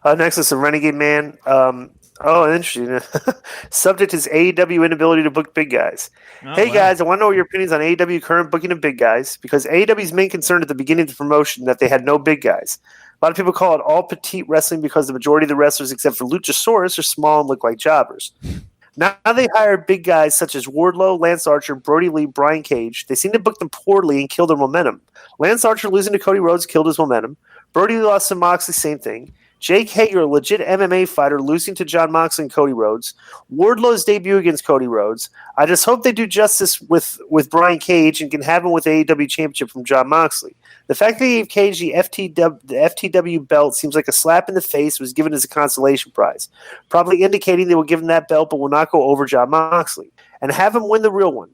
Next is some Renegade Man. Interesting. Subject is AEW inability to book big guys. Guys, I want to know your opinions on AEW current booking of big guys, because AEW's main concern at the beginning of the promotion that they had no big guys. A lot of people call it all petite wrestling because the majority of the wrestlers, except for Luchasaurus, are small and look like jobbers. Now they hire big guys such as Wardlow, Lance Archer, Brody Lee, Brian Cage. They seem to book them poorly and kill their momentum. Lance Archer losing to Cody Rhodes killed his momentum. Brody Lee lost to Moxley, same thing. Jake Hager, a legit MMA fighter, losing to John Moxley and Cody Rhodes. Wardlow's debut against Cody Rhodes. I just hope they do justice with Brian Cage and can have him with the AEW Championship from John Moxley. The fact that he gave Cage the FTW belt seems like a slap in the face. Was given as a consolation prize, probably indicating they will give him that belt but will not go over John Moxley. And have him win the real one.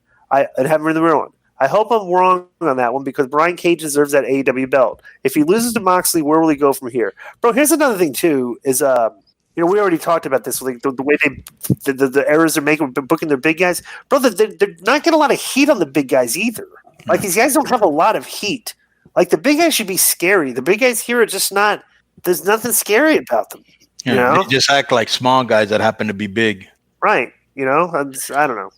I hope I'm wrong on that one, because Brian Cage deserves that AEW belt. If he loses to Moxley, where will he go from here? Bro, here's another thing, too, is, we already talked about this, like the way the errors they're making booking their big guys. Bro, they're not getting a lot of heat on the big guys either. Like, these guys don't have a lot of heat. Like, the big guys should be scary. The big guys here are just not – there's nothing scary about them. Yeah, you know? They just act like small guys that happen to be big. Right. You know? I don't know.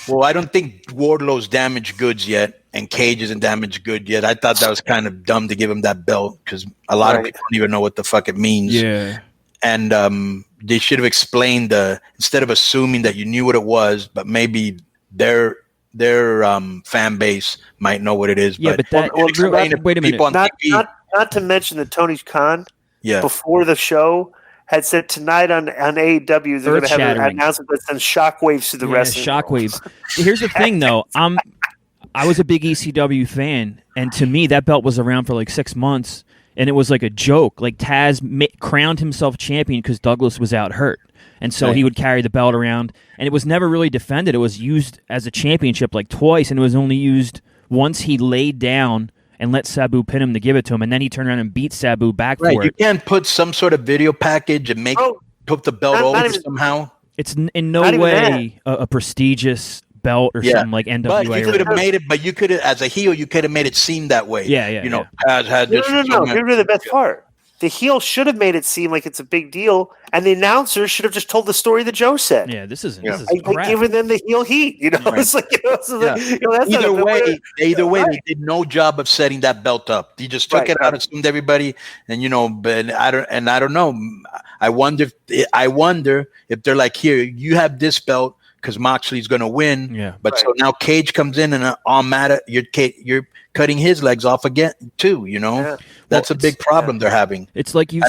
Well, I don't think Wardlow's damaged goods yet, and Cage isn't damaged good yet. I thought that was kind of dumb to give him that belt, because a lot of people don't even know what the fuck it means. Yeah. And they should have explained instead of assuming that you knew what it was, but maybe their fan base might know what it is. Yeah, but wait a minute. Not to mention that Tony Khan, before the show, had said tonight on AEW they're going to have an announcement that sends shockwaves to the wrestling. Shockwaves. Here's the thing, though. I was a big ECW fan, and to me, that belt was around for like 6 months, and it was like a joke. Like, Taz crowned himself champion because Douglas was out hurt, and so he would carry the belt around, and it was never really defended. It was used as a championship like twice, and it was only used once he laid down and let Sabu pin him to give it to him, and then he turned around and beat Sabu back for it. You can't put some sort of video package and put the belt over somehow. It's in no way a prestigious belt or something like NWA. But you could have made it. But you could have, as a heel, you could have made it seem that way. Yeah. No. Here's the best part. The heel should have made it seem like it's a big deal, and the announcer should have just told the story that Joe said. Yeah, this is like giving them the heel heat. You know, it's like that's either way, they did no job of setting that belt up. He just took it out, assumed everybody, and but I don't know. I wonder if they're like, here, you have this belt because Moxley's going to win. Yeah, but so now Cage comes in and all matter. You're cutting his legs off again too. You know. Yeah. That's a big problem they're having. It's like you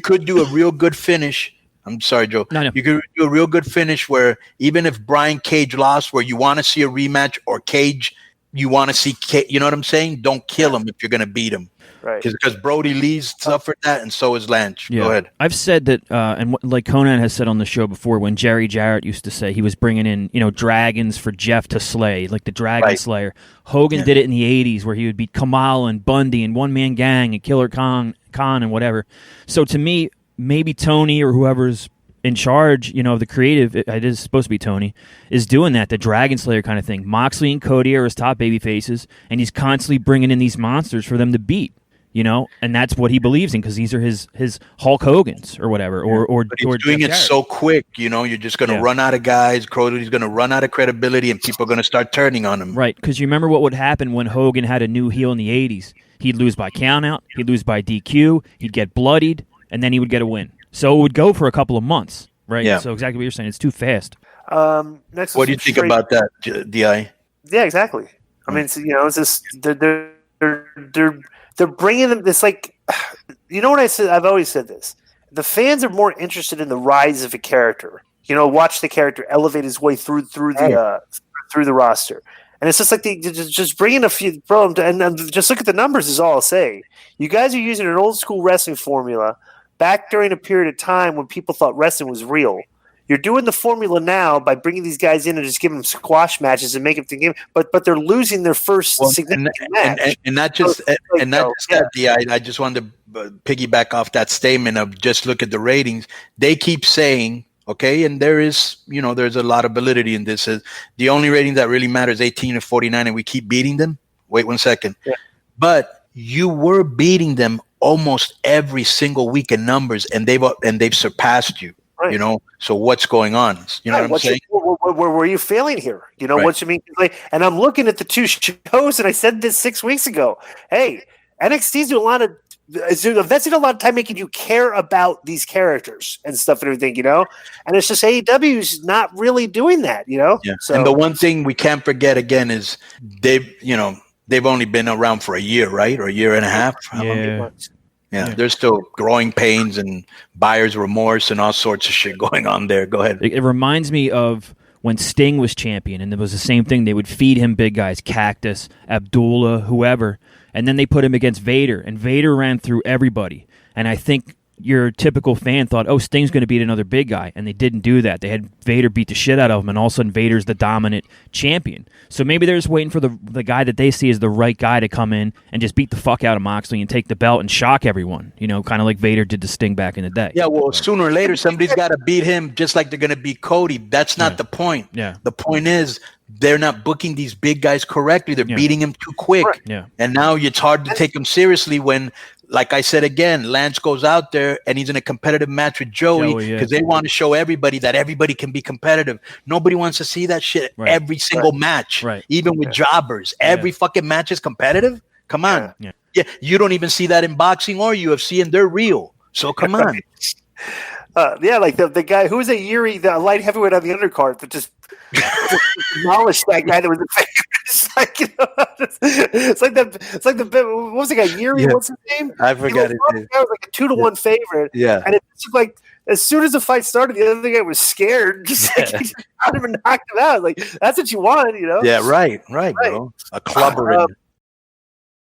could do a real good finish. I'm sorry, Joe. No. You could do a real good finish where even if Brian Cage lost, where you want to see a rematch, or Cage, you want to see Cage, you know what I'm saying? Don't kill him if you're going to beat him. Right. Because Brody Lee's suffered that, and so is Lance. Yeah. Go ahead. I've said that, and like Conan has said on the show before, when Jerry Jarrett used to say he was bringing in, dragons for Jeff to slay, like the Dragon Slayer. Hogan did it in the 80s, where he would beat Kamal and Bundy and One Man Gang and Killer Khan and whatever. So to me, maybe Tony or whoever's in charge, of the creative, it is supposed to be Tony, is doing that, the Dragon Slayer kind of thing. Moxley and Cody are his top baby faces, and he's constantly bringing in these monsters for them to beat. And that's what he believes in, because these are his Hulk Hogan's or whatever, or but he's doing it so quick. You're just going to run out of guys. Cody's going to run out of credibility, and people are going to start turning on him. Right, because you remember what would happen when Hogan had a new heel in the 80s. He'd lose by countout, he'd lose by DQ, he'd get bloodied, and then he would get a win. So it would go for a couple of months, right? Yeah. So exactly what you're saying. It's too fast. Next, what do you think about that, Di? Yeah, exactly. I mean, it's just they're bringing them this, like, what I said. I've always said this. The fans are more interested in the rise of a character. Watch the character elevate his way through the roster, and it's just like they just bring in a few, bro. And just look at the numbers. Is all I'll say. You guys are using an old school wrestling formula back during a period of time when people thought wrestling was real. You're doing the formula now by bringing these guys in and just giving them squash matches and making the game, but they're losing their first significant match. And not just that. I just wanted to piggyback off that statement of just look at the ratings. They keep saying, okay, and there is, there's a lot of validity in this. The only rating that really matters is 18 to 49, and we keep beating them. Wait 1 second. Yeah. But you were beating them almost every single week in numbers, and they've surpassed you. Right. You know, so what's going on? You know what I'm saying? Where were you failing here? You know what you mean? And I'm looking at the two shows, and I said this 6 weeks ago. Hey, NXT's doing a lot of investing a lot of time making you care about these characters and stuff and everything, you know. And it's just AEW's not really doing that, you know. Yeah. So, and the one thing we can't forget again is they've only been around for a year, right, or a year and a half. Yeah, there's still growing pains and buyer's remorse and all sorts of shit going on there. Go ahead. It reminds me of when Sting was champion, and it was the same thing. They would feed him big guys, Cactus, Abdullah, whoever, and then they put him against Vader, and Vader ran through everybody. And I think your typical fan thought, oh, Sting's going to beat another big guy, and they didn't do that. They had Vader beat the shit out of him, and all of a sudden Vader's the dominant champion. So maybe they're just waiting for the guy that they see as the right guy to come in and just beat the fuck out of Moxley and take the belt and shock everyone, you know, kind of like Vader did to Sting back in the day. Yeah, well, sooner or later, somebody's got to beat him just like they're going to beat Cody. That's not the point. Yeah. The point is they're not booking these big guys correctly. They're beating him too quick. Right. Yeah. And now it's hard to take them seriously when, like I said again, Lance goes out there and he's in a competitive match with Joey because they want to show everybody that everybody can be competitive. Nobody wants to see that shit every single match, even with jobbers. Every fucking match is competitive. Come on. Yeah, you don't even see that in boxing or UFC, and they're real. So come on. Like the guy who was a Yuri, the light heavyweight on the undercard that just demolished that guy that was the favorite. It's like, you know, it's like the what was the guy Yuri? What's his name? I forgot his name. Guy was like a 2-1 favorite. Yeah, and it just like as soon as the fight started, the other guy was scared. Just like he got him and knocked him out. Like that's what you want, you know? Yeah, right, bro. A clubber.